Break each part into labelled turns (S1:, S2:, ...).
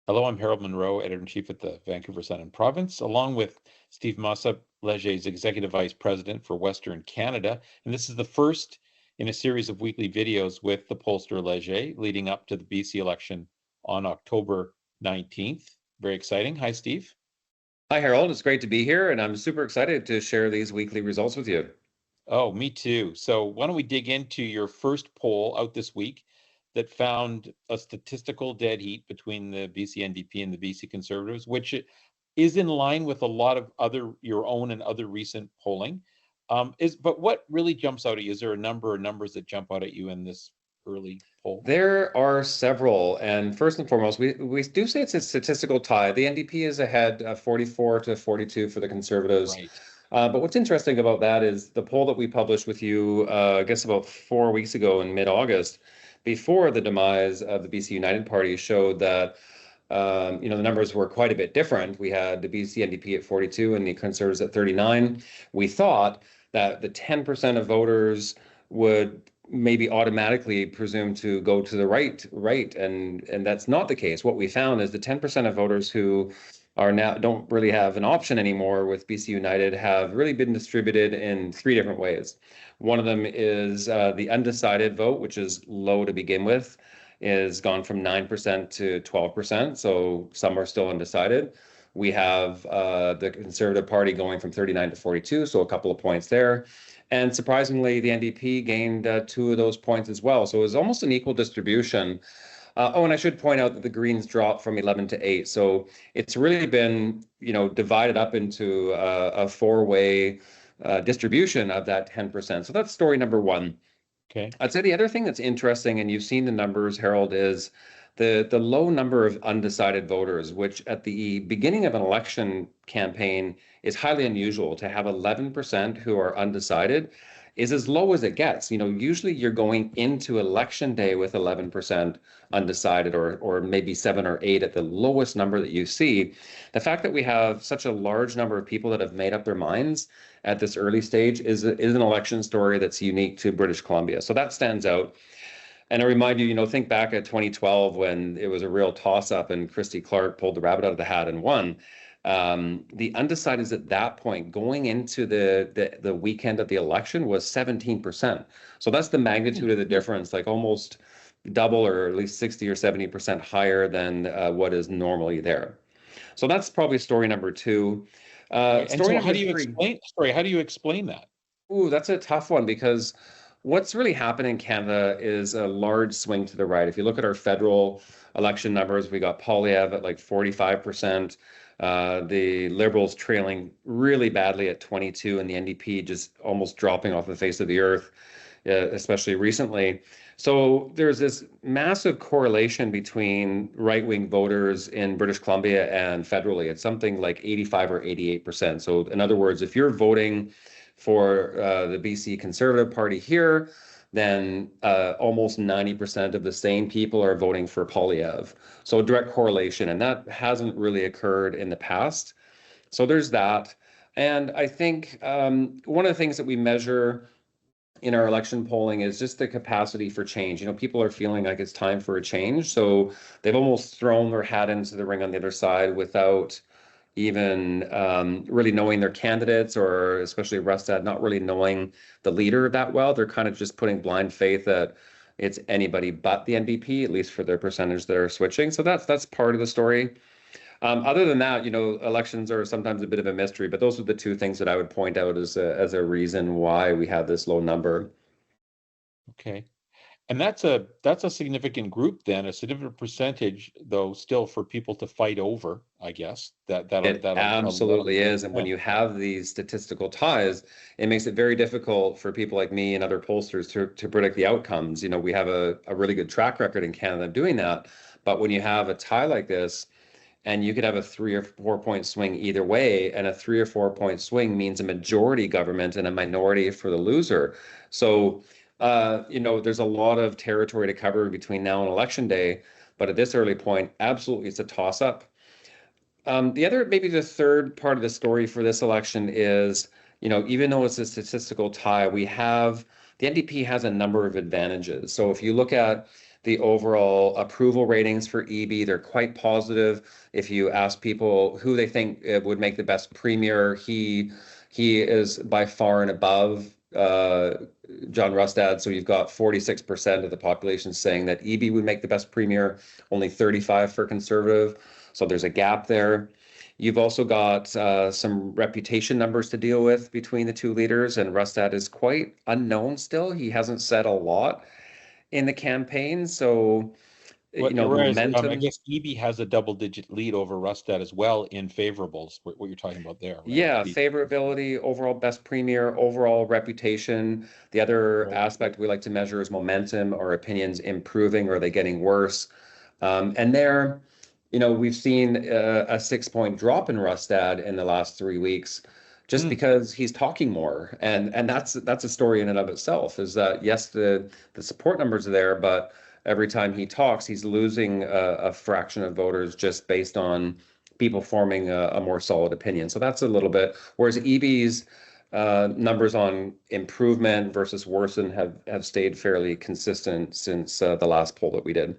S1: Hello, I'm Harold Munro, Editor-in-Chief at the Vancouver Sun and Province, along with Steve Mossop, Leger's Executive Vice President for Western Canada. And this is the first in a series of weekly videos with the pollster Leger leading up to the BC election on October 19th. Very exciting. Hi, Steve.
S2: Hi, Harold. It's great to be here, and I'm super excited to share these weekly results with you.
S1: Oh, me too. So why don't we dig into your first poll out this week that found a statistical dead heat between the BC NDP and the BC Conservatives, which is in line with a lot of your own and other recent polling. But what really jumps out at you? Is there a number or numbers that jump out at you in this early poll?
S2: There are several, and first and foremost, we do say it's a statistical tie. The NDP is ahead 44 to 42 for the Conservatives.
S1: Right.
S2: But what's interesting about that is the poll that we published with you, I guess about 4 weeks ago in mid-August, before the demise of the BC United Party, showed that the numbers were quite a bit different. We had the BC NDP at 42 and the Conservatives at 39. We thought that the 10% of voters would maybe automatically presume to go to the right, and that's not the case. What we found is the 10% of voters who are now don't really have an option anymore with BC United have really been distributed in three different ways. One of them is the undecided vote, which is low to begin with, is gone from 9% to 12%. So some are still undecided. We have the Conservative Party going from 39 to 42, so a couple of points there. And surprisingly, the NDP gained 2 of those points as well. So it was almost an equal distribution. And I should point out that the Greens dropped from 11 to 8. So it's really been, divided up into a 4-way distribution of that 10%. So that's story number one.
S1: Okay.
S2: I'd say the other thing that's interesting, and you've seen the numbers, Harold, is the low number of undecided voters, which at the beginning of an election campaign is highly unusual. To have 11% who are undecided is as low as it gets. Usually you're going into election day with 11% undecided, or maybe 7 or 8 at the lowest number that you see. The fact that we have such a large number of people that have made up their minds at this early stage is an election story that's unique to British Columbia. So that stands out. And I remind you, think back at 2012 when it was a real toss-up and Christy Clark pulled the rabbit out of the hat and won. The undecideds at that point going into the weekend of the election was 17%. So that's the magnitude of the difference, like almost double, or at least 60 or 70% higher than what is normally there. So that's probably story number 2.
S1: Story number 3. How do you explain that?
S2: Ooh, that's a tough one, because what's really happened in Canada is a large swing to the right. If you look at our federal election numbers, we got Poilievre at like 45%. The Liberals trailing really badly at 22%, and the NDP just almost dropping off the face of the earth, especially recently. So there's this massive correlation between right-wing voters in British Columbia and federally. It's something like 85 or 88%. So in other words, if you're voting for the BC Conservative Party here, then almost 90% of the same people are voting for Poilievre. So a direct correlation, and that hasn't really occurred in the past. So there's that. And I think one of the things that we measure in our election polling is just the capacity for change. People are feeling like it's time for a change. So they've almost thrown their hat into the ring on the other side without even really knowing their candidates, or especially Rustad not really knowing the leader that well. They're kind of just putting blind faith that it's anybody but the NDP, at least for their percentage that are switching. So that's part of the story. Other than that, elections are sometimes a bit of a mystery, but those are the 2 things that I would point out as a reason why we have this low number.
S1: Okay. And that's a significant group then, a significant percentage, though, still for people to fight over, I guess. That
S2: absolutely is. And when you have these statistical ties, it makes it very difficult for people like me and other pollsters to predict the outcomes. We have a really good track record in Canada doing that. But when you have a tie like this, and you could have a 3 or 4 point swing either way, and a 3 or 4 point swing means a majority government and a minority for the loser. So there's a lot of territory to cover between now and election day, but at this early point, absolutely, it's a toss-up. Maybe the third part of the story for this election is, even though it's a statistical tie, the NDP has a number of advantages. So if you look at the overall approval ratings for EB. They're quite positive. If you ask people who they think would make the best premier, he is by far and above John Rustad. So you've got 46% of the population saying that EB would make the best premier, only 35 for Conservative. So there's a gap there. You've also got some reputation numbers to deal with between the two leaders, and Rustad is quite unknown still. He hasn't said a lot in the campaign, so
S1: Whereas I
S2: momentum.
S1: guess EB has a double-digit lead over Rustad as well in favorables, what you're talking about there, right?
S2: Yeah, favorability, overall best premier, overall reputation. The other
S1: Right.
S2: aspect we like to measure is momentum. Are opinions improving? Or are they getting worse? And there, we've seen a 6 point drop in Rustad in the last 3 weeks, just
S1: Hmm.
S2: because he's talking more, and that's a story in and of itself. Is that yes, the support numbers are there, but every time he talks, he's losing a fraction of voters just based on people forming a more solid opinion. So that's a little bit. Whereas EB's numbers on improvement versus worsen have stayed fairly consistent since the last poll that we did.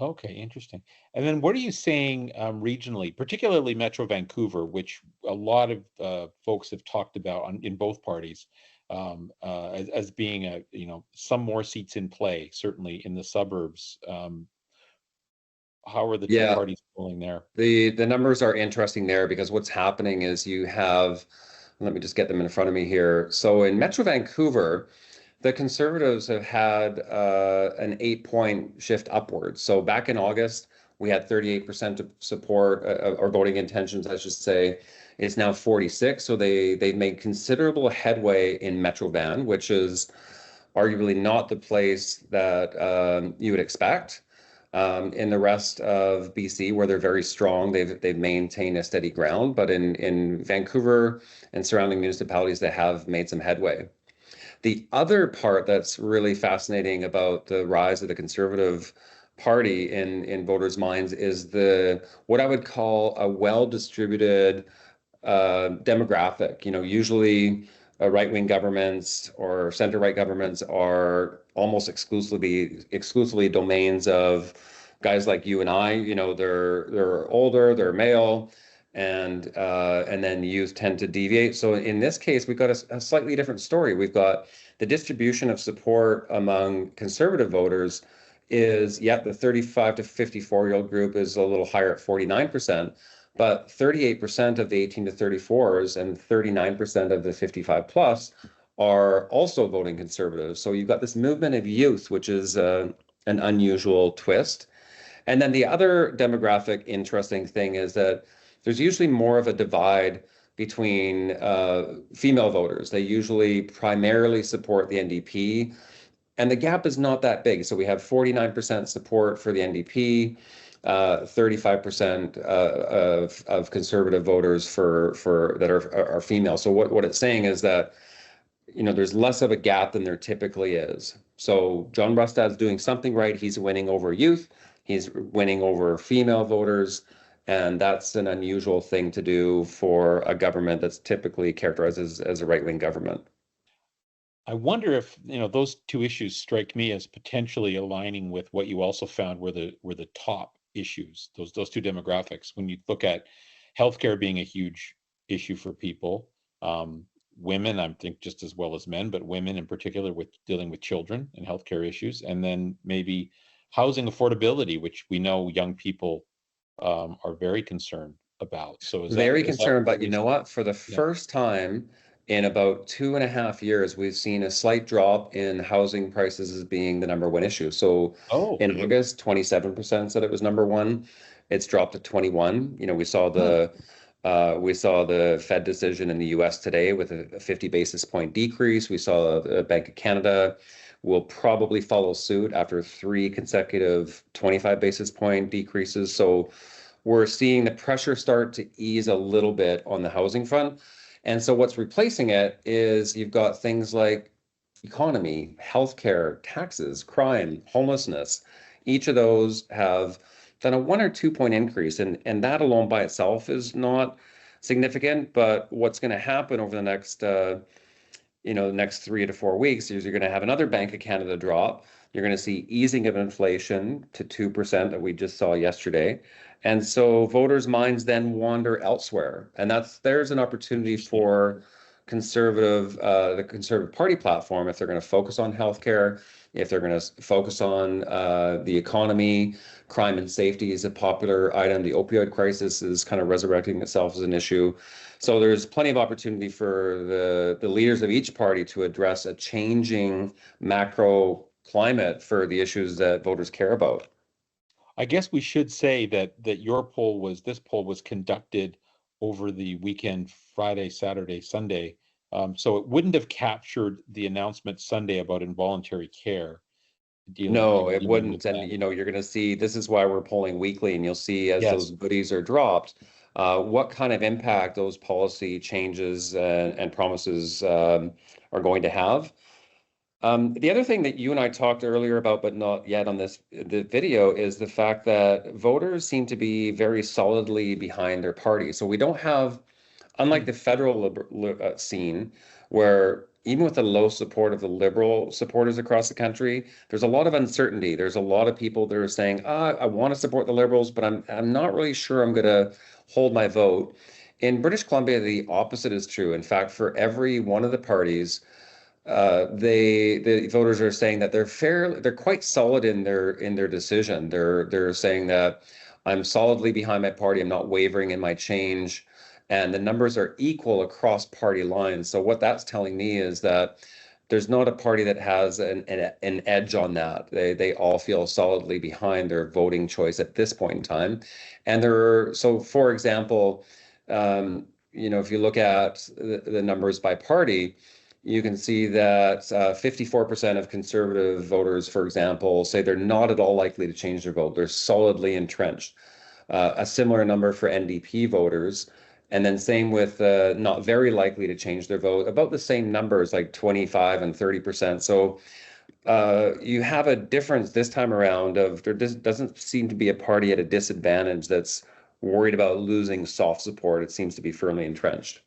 S1: Okay, interesting. And then what are you saying regionally, particularly Metro Vancouver, which a lot of folks have talked about in both parties as being some more seats in play, certainly in the suburbs. How are the two
S2: Yeah,
S1: parties polling there?
S2: the numbers are interesting there because what's happening is you have, let me just get them in front of me here. So in Metro Vancouver, the Conservatives have had an 8 point shift upwards. So back in August, we had 38% of support or voting intentions, I should say. It's now 46. So they've made considerable headway in Metro Van, which is arguably not the place that you would expect. In the rest of BC, where they're very strong, they've maintained a steady ground. But in Vancouver and surrounding municipalities, they have made some headway. The other part that's really fascinating about the rise of the Conservative Party in voters' minds is the what I would call a well-distributed demographic. Usually right-wing governments or center-right governments are almost exclusively domains of guys like you and I. They're older, they're male, and then youth tend to deviate. So in this case, we've got a slightly different story. We've got the distribution of support among conservative voters is, yeah, the 35 to 54-year-old group is a little higher at 49%, but 38% of the 18 to 34s and 39% of the 55 plus are also voting conservative. So you've got this movement of youth, which is an unusual twist. And then the other demographic interesting thing is that there's usually more of a divide between female voters. They usually primarily support the NDP, and the gap is not that big. So we have 49% support for the NDP, 35% of conservative voters for that are female. So what it's saying is that there's less of a gap than there typically is. So John Rustad's doing something right. He's winning over youth. He's winning over female voters. And that's an unusual thing to do for a government that's typically characterized as a right-wing government.
S1: I wonder if those two issues strike me as potentially aligning with what you also found were the top issues. Those two demographics. When you look at healthcare being a huge issue for people, women, I think just as well as men, but women in particular with dealing with children and healthcare issues, and then maybe housing affordability, which we know young people are very concerned about. So
S2: Very
S1: is that
S2: concerned,
S1: what
S2: but you
S1: we
S2: know
S1: see?
S2: what? For the
S1: Yeah.
S2: first time in about 2.5 years, we've seen a slight drop in housing prices as being the number one issue. So
S1: Oh.
S2: in August, 27% said it was number one. It's dropped to 21.
S1: Hmm.
S2: We saw the Fed decision in the US today with a 50 basis point decrease. We saw the Bank of Canada will probably follow suit after 3 consecutive 25 basis point decreases. So we're seeing the pressure start to ease a little bit on the housing front. And so what's replacing it is you've got things like economy, healthcare, taxes, crime, homelessness. Each of those have done a 1 or 2 point increase. And that alone by itself is not significant. But what's going to happen over the next 3 to 4 weeks is you're going to have another Bank of Canada drop. You're going to see easing of inflation to 2% that we just saw yesterday. And so voters' minds then wander elsewhere. And there's an opportunity for the Conservative Party platform, if they're going to focus on healthcare, if they're going to focus on the economy. Crime and safety is a popular item. The opioid crisis is kind of resurrecting itself as an issue. So there's plenty of opportunity for the leaders of each party to address a changing macro climate for the issues that voters care about.
S1: I guess we should say that this poll was conducted over the weekend, Friday, Saturday, Sunday. So it wouldn't have captured the announcement Sunday about involuntary care.
S2: No, it wouldn't. And you're going to see this is why we're polling weekly, and you'll see as those goodies are dropped, what kind of impact those policy changes and promises are going to have. The other thing that you and I talked earlier about, but not yet on the video, is the fact that voters seem to be very solidly behind their party. So we don't have, unlike the federal scene, where even with the low support of the Liberal supporters across the country, there's a lot of uncertainty. There's a lot of people that are saying, I want to support the Liberals, but I'm not really sure I'm going to hold my vote. In British Columbia, the opposite is true. In fact, for every one of the parties, the voters are saying that they're quite solid in their decision. They're saying that I'm solidly behind my party. I'm not wavering in my change. And the numbers are equal across party lines. So what that's telling me is that there's not a party that has an edge on that. They all feel solidly behind their voting choice at this point in time. And so for example, if you look at the numbers by party, you can see that 54% of Conservative voters, for example, say they're not at all likely to change their vote. They're solidly entrenched. A similar number for NDP voters. And then same with not very likely to change their vote, about the same numbers, like 25 and 30%. So you have a difference this time around of there doesn't seem to be a party at a disadvantage that's worried about losing soft support. It seems to be firmly entrenched.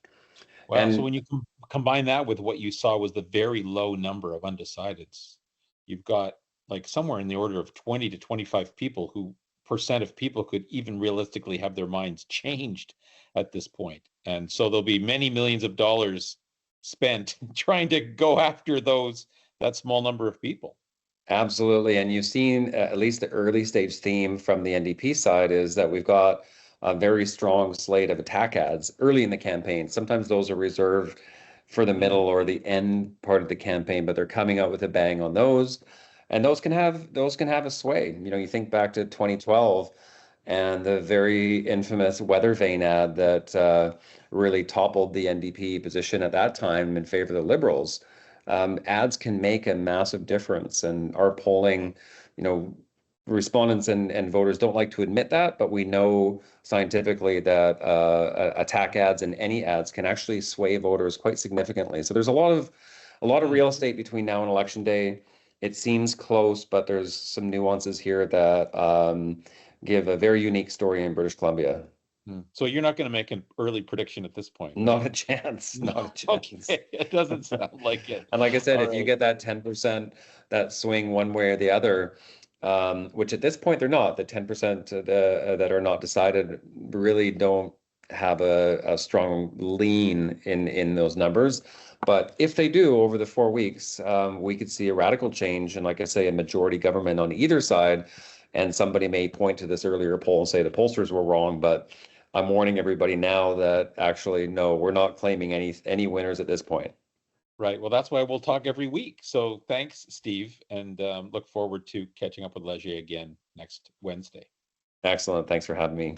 S1: Wow. So when you combine that with what you saw was the very low number of undecideds, you've got like somewhere in the order of 20 to 25 percent of people could even realistically have their minds changed at this point. And so there'll be many millions of dollars spent trying to go after that small number of people.
S2: Absolutely. And you've seen at least the early stage theme from the NDP side is that we've got a very strong slate of attack ads early in the campaign. Sometimes those are reserved for the middle or the end part of the campaign, but they're coming out with a bang on those. And those can have a sway. You think back to 2012 and the very infamous weather vane ad that really toppled the NDP position at that time in favor of the Liberals. Ads can make a massive difference, and our polling, respondents and voters don't like to admit that, but we know scientifically that attack ads and any ads can actually sway voters quite significantly. So there's a lot of real estate between now and election day. It seems close, but there's some nuances here that give a very unique story in British Columbia.
S1: So you're not going to make an early prediction at this point?
S2: Not a chance. Not a chance.
S1: Okay. It doesn't sound like it.
S2: And like I said, if you get that 10%, that swing one way or the other, which at this point they're not, the 10% that are not decided really don't have a strong lean in those numbers. But if they do over the 4 weeks, we could see a radical change and, like I say, a majority government on either side. And somebody may point to this earlier poll and say the pollsters were wrong, but I'm warning everybody now that actually, no, we're not claiming any winners at this point.
S1: Right. Well, that's why we'll talk every week. So thanks, Steve, and look forward to catching up with Leger again next Wednesday.
S2: Excellent. Thanks for having me.